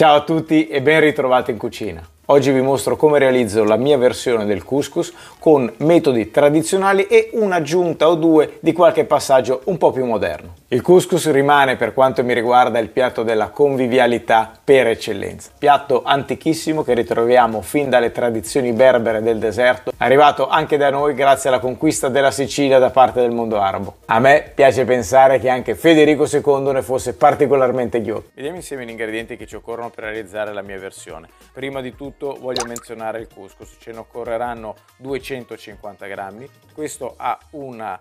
Ciao a tutti e ben ritrovati in cucina. Oggi vi mostro come realizzo la mia versione del couscous con metodi tradizionali e un'aggiunta o due di qualche passaggio un po' più moderno. Il couscous rimane, per quanto mi riguarda, il piatto della convivialità per eccellenza. Piatto antichissimo che ritroviamo fin dalle tradizioni berbere del deserto, arrivato anche da noi grazie alla conquista della Sicilia da parte del mondo arabo. A me piace pensare che anche Federico II ne fosse particolarmente ghiotto. Vediamo insieme gli ingredienti che ci occorrono per realizzare la mia versione. Prima di tutto voglio menzionare il couscous, ce ne occorreranno 250 grammi. Questo ha una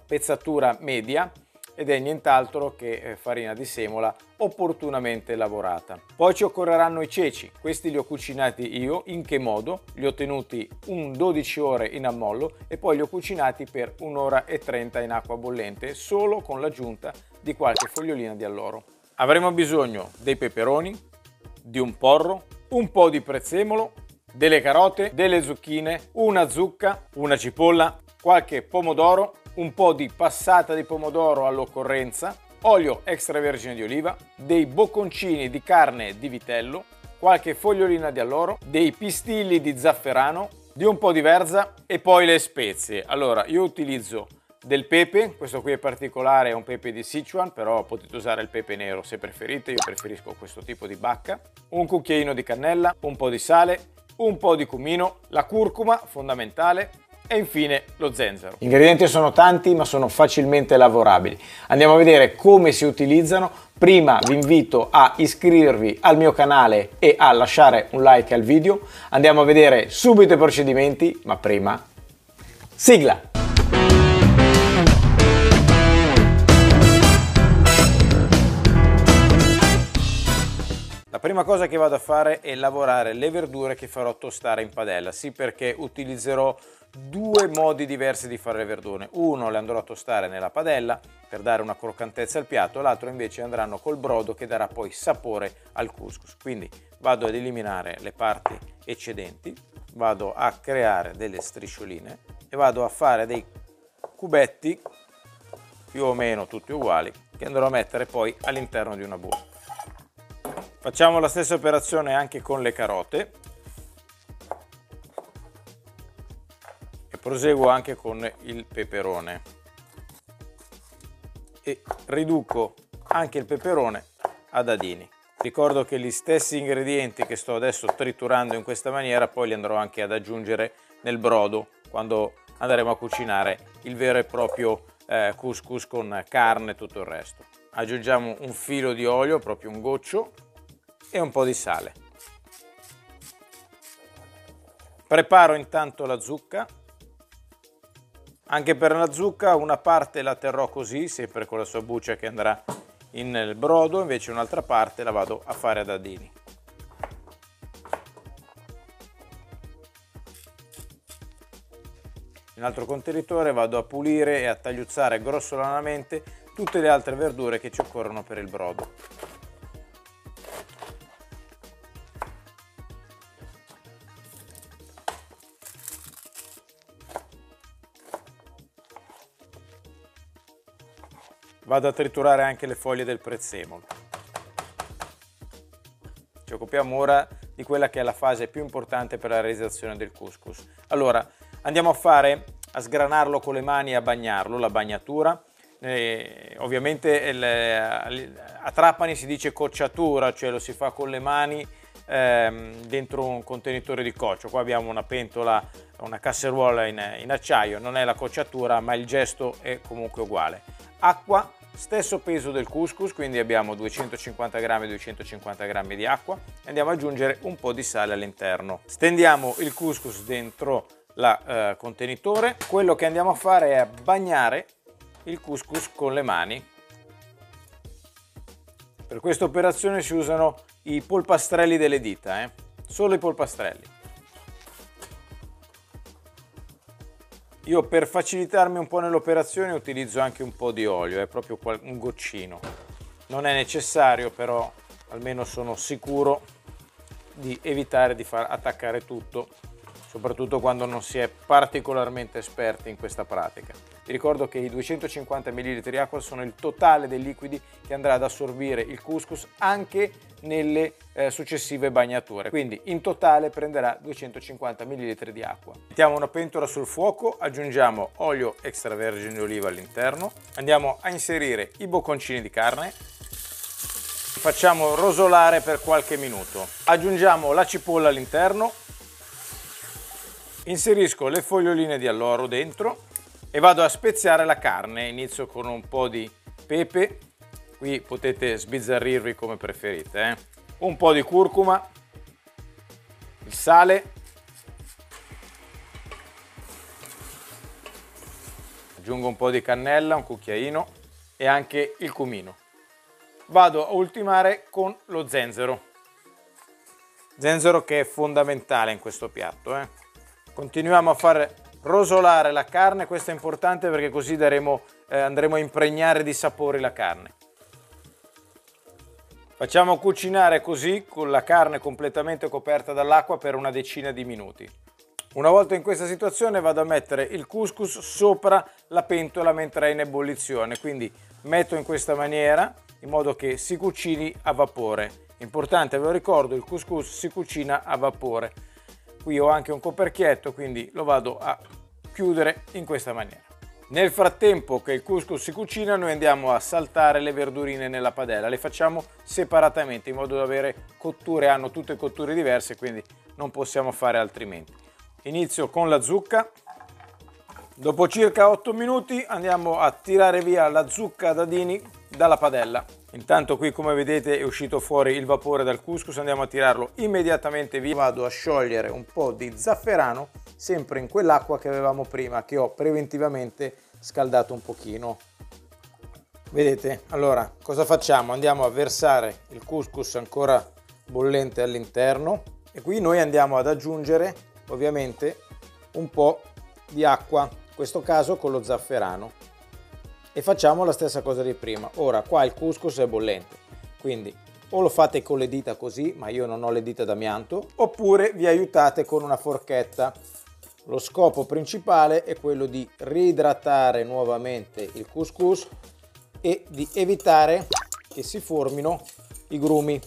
pezzatura media ed è nient'altro che farina di semola opportunamente lavorata. Poi ci occorreranno i ceci, questi li ho cucinati io. In che modo? Li ho tenuti 12 ore in ammollo e poi li ho cucinati per 1 ora e 30 in acqua bollente, solo con l'aggiunta di qualche fogliolina di alloro. Avremo bisogno dei peperoni, di un porro, un po' di prezzemolo, delle carote, delle zucchine, una zucca, una cipolla, qualche pomodoro, un po' di passata di pomodoro all'occorrenza, olio extravergine di oliva, dei bocconcini di carne di vitello, qualche fogliolina di alloro, dei pistilli di zafferano, di un po' di verza e poi le spezie. Allora, io utilizzo del pepe, questo qui è particolare, è un pepe di Sichuan, però potete usare il pepe nero se preferite, io preferisco questo tipo di bacca, un cucchiaino di cannella, un po' di sale, un po' di cumino, la curcuma fondamentale e infine lo zenzero. Gli ingredienti sono tanti ma sono facilmente lavorabili. Andiamo a vedere come si utilizzano. Prima vi invito a iscrivervi al mio canale e a lasciare un like al video. Andiamo a vedere subito i procedimenti, ma prima sigla! La prima cosa che vado a fare è lavorare le verdure che farò tostare in padella, sì, perché utilizzerò due modi diversi di fare le verdure. Uno le andrò a tostare nella padella per dare una croccantezza al piatto, l'altro invece andranno col brodo che darà poi sapore al couscous. Quindi vado ad eliminare le parti eccedenti, vado a creare delle striscioline e vado a fare dei cubetti più o meno tutti uguali che andrò a mettere poi all'interno di una bulla. Facciamo la stessa operazione anche con le carote e proseguo anche con il peperone e riduco anche il peperone a dadini. Ricordo che gli stessi ingredienti che sto adesso triturando in questa maniera poi li andrò anche ad aggiungere nel brodo quando andremo a cucinare il vero e proprio couscous con carne e tutto il resto. Aggiungiamo un filo di olio, proprio un goccio, e un po' di sale. Preparo intanto la zucca. Anche per la zucca una parte la terrò così, sempre con la sua buccia che andrà nel brodo, invece un'altra parte la vado a fare a dadini. In un altro contenitore vado a pulire e a tagliuzzare grossolanamente tutte le altre verdure che ci occorrono per il brodo. Vado a triturare anche le foglie del prezzemolo. Ci occupiamo ora di quella che è la fase più importante per la realizzazione del couscous. Allora, andiamo a sgranarlo con le mani e a bagnarlo, la bagnatura. Ovviamente a Trapani si dice cocciatura, cioè lo si fa con le mani dentro un contenitore di coccio. Qua abbiamo una pentola, una casseruola in acciaio, non è la cocciatura ma il gesto è comunque uguale. Acqua, stesso peso del couscous, quindi abbiamo 250 g di acqua e andiamo ad aggiungere un po' di sale all'interno. Stendiamo il couscous dentro il contenitore. Quello che andiamo a fare è bagnare il couscous con le mani. Per questa operazione si usano i polpastrelli delle dita, solo i polpastrelli. Io per facilitarmi un po' nell'operazione utilizzo anche un po' di olio, è proprio un goccino. Non è necessario, però almeno sono sicuro di evitare di far attaccare tutto soprattutto quando non si è particolarmente esperti in questa pratica. Vi ricordo che i 250 ml di acqua sono il totale dei liquidi che andrà ad assorbire il couscous anche nelle successive bagnature, quindi in totale prenderà 250 ml di acqua. Mettiamo una pentola sul fuoco, aggiungiamo olio extravergine di oliva all'interno, andiamo a inserire i bocconcini di carne, facciamo rosolare per qualche minuto, aggiungiamo la cipolla all'interno, inserisco le foglioline di alloro dentro e vado a speziare la carne. Inizio con un po' di pepe, qui potete sbizzarrirvi come preferite, un po' di curcuma, il sale, aggiungo un po' di cannella, un cucchiaino e anche il cumino. Vado a ultimare con lo zenzero che è fondamentale in questo piatto. Continuiamo a far rosolare la carne, questo è importante perché così andremo a impregnare di sapori la carne. Facciamo cucinare così, con la carne completamente coperta dall'acqua, per una decina di minuti. Una volta in questa situazione vado a mettere il couscous sopra la pentola mentre è in ebollizione, quindi metto in questa maniera in modo che si cucini a vapore. Importante, ve lo ricordo, il couscous si cucina a vapore. Qui ho anche un coperchietto, quindi lo vado a chiudere in questa maniera. Nel frattempo che il couscous si cucina, noi andiamo a saltare le verdurine nella padella. Le facciamo separatamente in modo da avere cotture, hanno tutte cotture diverse, quindi non possiamo fare altrimenti. Inizio con la zucca. Dopo circa 8 minuti andiamo a tirare via la zucca a dadini dalla padella. Intanto qui, come vedete, è uscito fuori il vapore dal couscous, andiamo a tirarlo immediatamente via. Vado a sciogliere un po' di zafferano, sempre in quell'acqua che avevamo prima, che ho preventivamente scaldato un pochino. Vedete? Allora, cosa facciamo? Andiamo a versare il couscous ancora bollente all'interno e qui noi andiamo ad aggiungere ovviamente un po' di acqua, in questo caso con lo zafferano. E facciamo la stessa cosa di prima. Ora qua il couscous è bollente, quindi o lo fate con le dita così, ma io non ho le dita d'amianto, oppure vi aiutate con una forchetta. Lo scopo principale è quello di reidratare nuovamente il couscous e di evitare che si formino i grumi.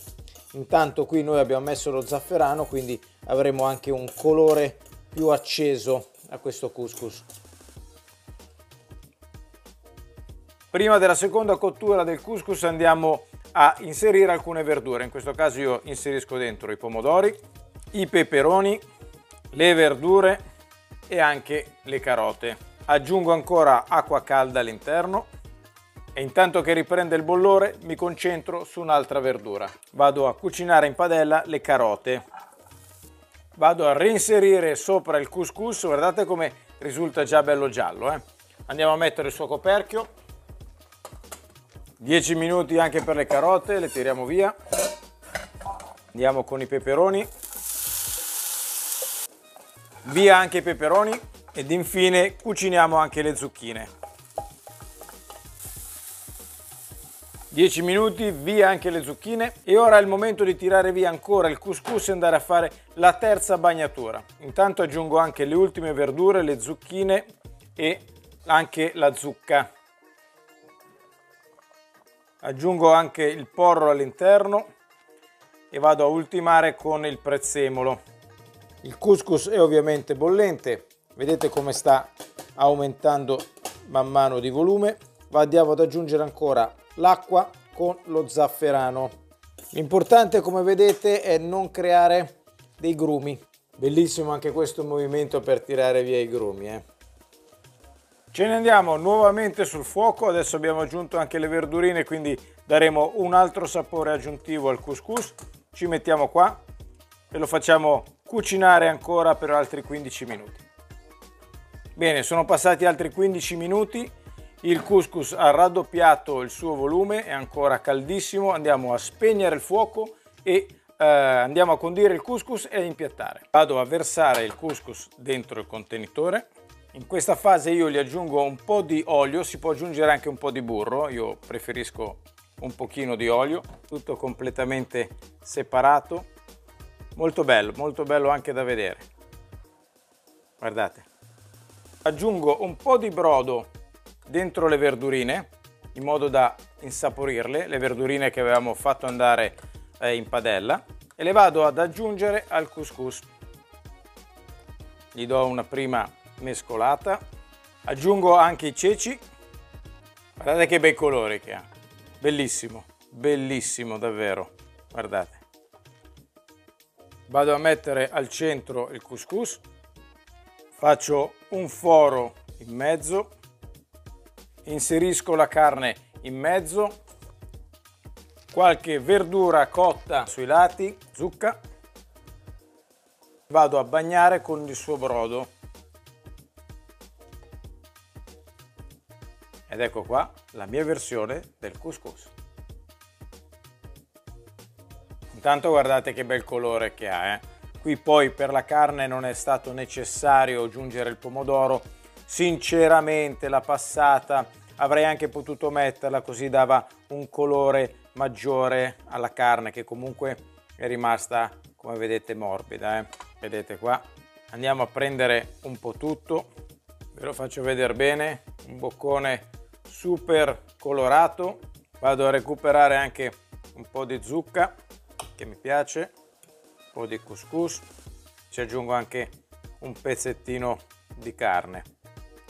Intanto qui noi abbiamo messo lo zafferano, quindi avremo anche un colore più acceso a questo couscous. Prima della seconda cottura del couscous andiamo a inserire alcune verdure. In questo caso io inserisco dentro i pomodori, i peperoni, le verdure e anche le carote. Aggiungo ancora acqua calda all'interno e intanto che riprende il bollore mi concentro su un'altra verdura. Vado a cucinare in padella le carote. Vado a reinserire sopra il couscous, guardate come risulta già bello giallo. Andiamo a mettere il suo coperchio. 10 minuti anche per le carote, le tiriamo via. Andiamo con i peperoni. Via anche i peperoni ed infine cuciniamo anche le zucchine. 10 minuti, via anche le zucchine e ora è il momento di tirare via ancora il couscous e andare a fare la terza bagnatura. Intanto aggiungo anche le ultime verdure, le zucchine e anche la zucca. Aggiungo anche il porro all'interno e vado a ultimare con il prezzemolo. Il couscous è ovviamente bollente, vedete come sta aumentando man mano di volume. Andiamo ad aggiungere ancora l'acqua con lo zafferano. L'importante, come vedete, è non creare dei grumi. Bellissimo anche questo movimento per tirare via i grumi. Ce ne andiamo nuovamente sul fuoco, adesso abbiamo aggiunto anche le verdurine, quindi daremo un altro sapore aggiuntivo al couscous. Ci mettiamo qua e lo facciamo cucinare ancora per altri 15 minuti. Bene, sono passati altri 15 minuti, il couscous ha raddoppiato il suo volume, è ancora caldissimo, andiamo a spegnere il fuoco e andiamo a condire il couscous e a impiattare. Vado a versare il couscous dentro il contenitore. In questa fase io gli aggiungo un po' di olio, si può aggiungere anche un po' di burro, io preferisco un pochino di olio, tutto completamente separato, molto bello anche da vedere. Guardate, aggiungo un po' di brodo dentro le verdurine in modo da insaporirle, le verdurine che avevamo fatto andare in padella, e le vado ad aggiungere al couscous. Gli do una prima mescolata, aggiungo anche i ceci. Guardate che bei colori che ha, bellissimo, bellissimo davvero, guardate. Vado a mettere al centro il couscous, faccio un foro in mezzo, inserisco la carne in mezzo, qualche verdura cotta sui lati, zucca, vado a bagnare con il suo brodo. Ed ecco qua la mia versione del couscous. Intanto guardate che bel colore che ha, Qui poi per la carne non è stato necessario aggiungere il pomodoro. Sinceramente la passata avrei anche potuto metterla, così dava un colore maggiore alla carne, che comunque è rimasta, come vedete, morbida. Vedete qua. Andiamo a prendere un po' tutto, ve lo faccio vedere bene, un boccone super colorato. Vado a recuperare anche un po' di zucca che mi piace, un po' di couscous, ci aggiungo anche un pezzettino di carne,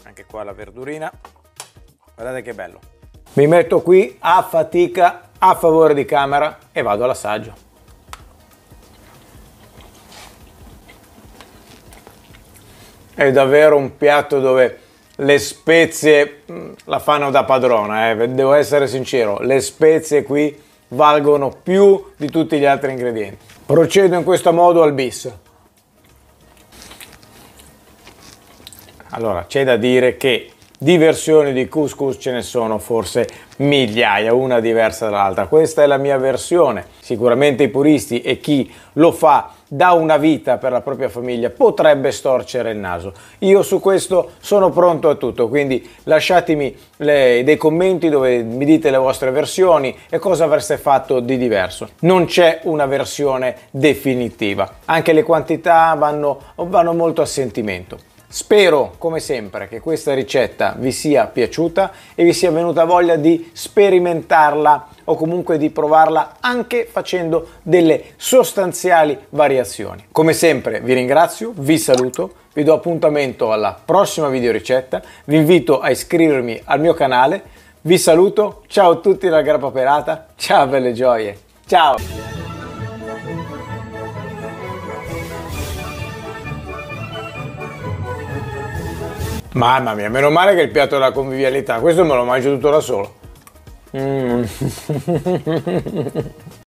anche qua la verdurina. Guardate che bello. Mi metto qui a fatica, a favore di camera, e vado all'assaggio. È davvero un piatto dove le spezie la fanno da padrona, devo essere sincero, le spezie qui valgono più di tutti gli altri ingredienti. Procedo in questo modo al bis. Allora, c'è da dire che di versioni di couscous ce ne sono forse migliaia, una diversa dall'altra. Questa è la mia versione. Sicuramente i puristi e chi lo fa da una vita per la propria famiglia potrebbe storcere il naso. Io su questo sono pronto a tutto, quindi lasciatemi dei commenti dove mi dite le vostre versioni e cosa avreste fatto di diverso. Non c'è una versione definitiva, anche le quantità vanno molto a sentimento. Spero, come sempre, che questa ricetta vi sia piaciuta e vi sia venuta voglia di sperimentarla o comunque di provarla anche facendo delle sostanziali variazioni. Come sempre vi ringrazio, vi saluto, vi do appuntamento alla prossima video ricetta, vi invito a iscrivermi al mio canale, vi saluto, ciao a tutti dalla Grappa Perata, ciao belle gioie, ciao! Mamma mia, meno male che il piatto della convivialità, questo me lo mangio tutto da solo.